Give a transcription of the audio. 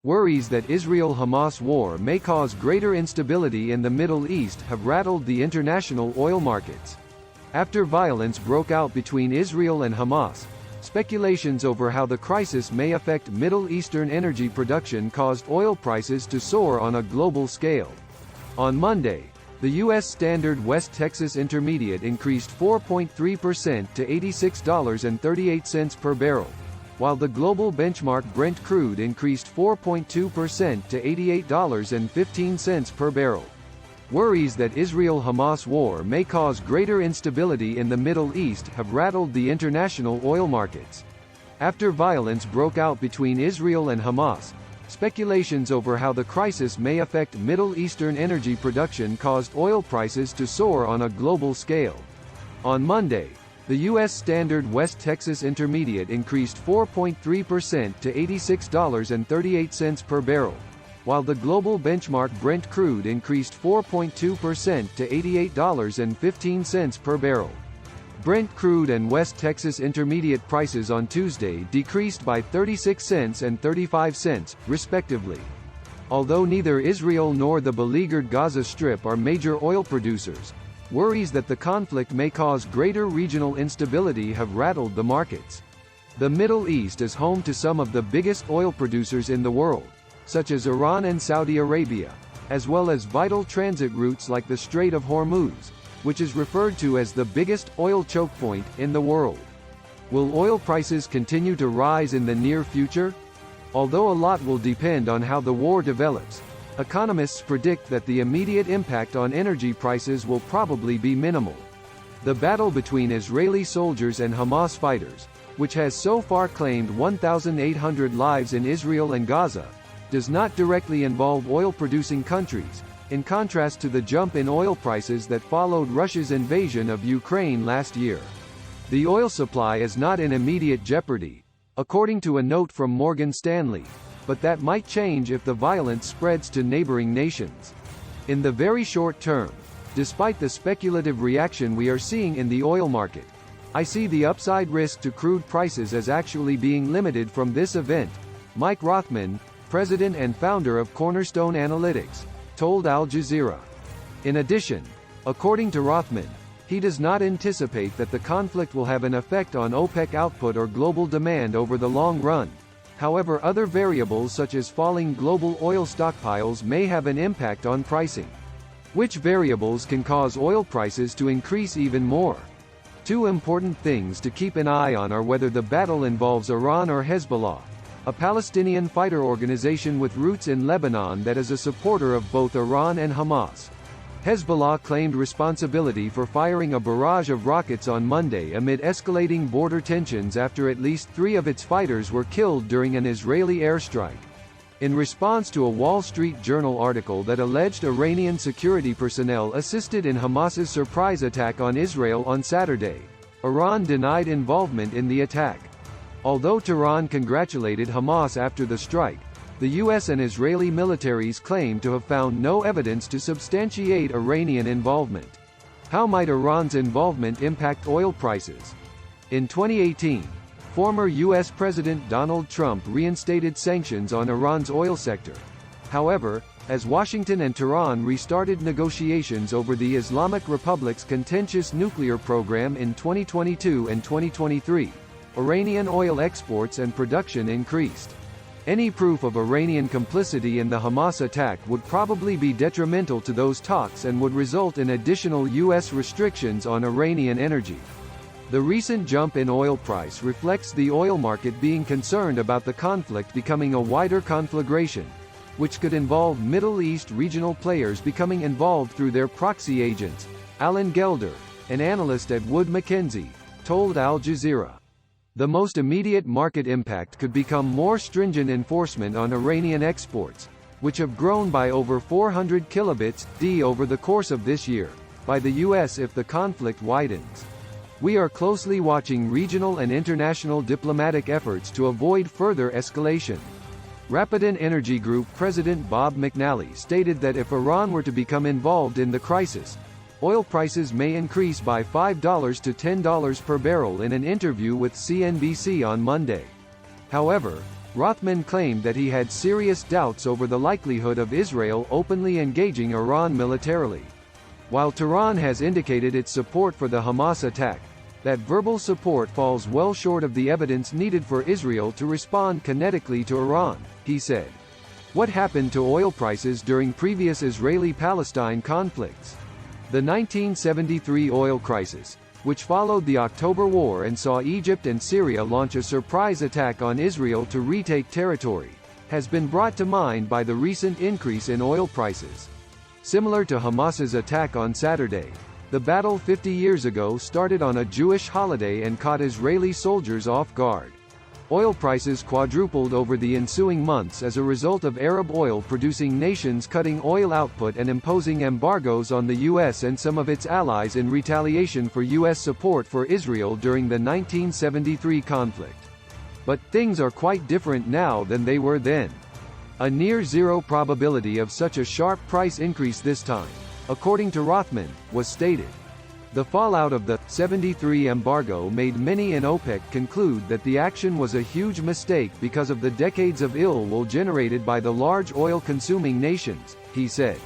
Worries that Israel-Hamas war may cause greater instability in the Middle East have rattled the international oil markets. After violence broke out between Israel and Hamas, speculations over how the crisis may affect Middle Eastern energy production caused oil prices to soar on a global scale. On Monday, the U.S. Standard West Texas Intermediate increased 4.3% to $86.38 per barrel, while the global benchmark Brent Crude increased 4.2% to $88.15 per barrel. Worries that Israel-Hamas war may cause greater instability in the Middle East have rattled the international oil markets. After violence broke out between Israel and Hamas, speculations over how the crisis may affect Middle Eastern energy production caused oil prices to soar on a global scale. On Monday, the U.S. Standard West Texas Intermediate increased 4.3% to $86.38 per barrel, while the global benchmark Brent Crude increased 4.2% to $88.15 per barrel. Brent Crude and West Texas Intermediate prices on Tuesday decreased by 36 cents and 35 cents, respectively. Although neither Israel nor the beleaguered Gaza Strip are major oil producers, worries that the conflict may cause greater regional instability have rattled the markets. The Middle East is home to some of the biggest oil producers in the world, such as Iran and Saudi Arabia, as well as vital transit routes like the Strait of Hormuz, which is referred to as the biggest oil choke point in the world. Will oil prices continue to rise in the near future? Although a lot will depend on how the war develops, economists predict that the immediate impact on energy prices will probably be minimal. The battle between Israeli soldiers and Hamas fighters, which has so far claimed 1,800 lives in Israel and Gaza, does not directly involve oil-producing countries, in contrast to the jump in oil prices that followed Russia's invasion of Ukraine last year. The oil supply is not in immediate jeopardy, according to a note from Morgan Stanley, but that might change if the violence spreads to neighboring nations. In the very short term, despite the speculative reaction we are seeing in the oil market, I see the upside risk to crude prices as actually being limited from this event, Mike Rothman, president and founder of Cornerstone Analytics, told Al Jazeera. In addition, according to Rothman, he does not anticipate that the conflict will have an effect on OPEC output or global demand over the long run. However, other variables such as falling global oil stockpiles may have an impact on pricing. Which variables can cause oil prices to increase even more? Two important things to keep an eye on are whether the battle involves Iran or Hezbollah, a Palestinian fighter organization with roots in Lebanon that is a supporter of both Iran and Hamas. Hezbollah claimed responsibility for firing a barrage of rockets on Monday amid escalating border tensions after at least 3 of its fighters were killed during an Israeli airstrike. In response to a Wall Street Journal article that alleged Iranian security personnel assisted in Hamas's surprise attack on Israel on Saturday, Iran denied involvement in the attack. Although Tehran congratulated Hamas after the strike, the U.S. and Israeli militaries claim to have found no evidence to substantiate Iranian involvement. How might Iran's involvement impact oil prices? In 2018, former U.S. President Donald Trump reinstated sanctions on Iran's oil sector. However, as Washington and Tehran restarted negotiations over the Islamic Republic's contentious nuclear program in 2022 and 2023, Iranian oil exports and production increased. Any proof of Iranian complicity in the Hamas attack would probably be detrimental to those talks and would result in additional U.S. restrictions on Iranian energy. The recent jump in oil price reflects the oil market being concerned about the conflict becoming a wider conflagration, which could involve Middle East regional players becoming involved through their proxy agents. Alan Gelder, an analyst at Wood Mackenzie, told Al Jazeera. The most immediate market impact could become more stringent enforcement on Iranian exports, which have grown by over 400 kilobits/d over the course of this year, by the U.S. if the conflict widens. We are closely watching regional and international diplomatic efforts to avoid further escalation. Rapidan Energy Group President Bob McNally stated that if Iran were to become involved in the crisis, oil prices may increase by $5 to $10 per barrel in an interview with CNBC on Monday. However, Rothman claimed that he had serious doubts over the likelihood of Israel openly engaging Iran militarily. While Tehran has indicated its support for the Hamas attack, that verbal support falls well short of the evidence needed for Israel to respond kinetically to Iran, he said. What happened to oil prices during previous Israeli-Palestine conflicts? The 1973 oil crisis, which followed the October War and saw Egypt and Syria launch a surprise attack on Israel to retake territory, has been brought to mind by the recent increase in oil prices. Similar to Hamas's attack on Saturday, the battle 50 years ago started on a Jewish holiday and caught Israeli soldiers off guard. Oil prices quadrupled over the ensuing months as a result of Arab oil-producing nations cutting oil output and imposing embargoes on the U.S. and some of its allies in retaliation for U.S. support for Israel during the 1973 conflict. But things are quite different now than they were then. A near-zero probability of such a sharp price increase this time, according to Rothman, was stated. The fallout of the 73 embargo made many in OPEC conclude that the action was a huge mistake because of the decades of ill will generated by the large oil-consuming nations, he said.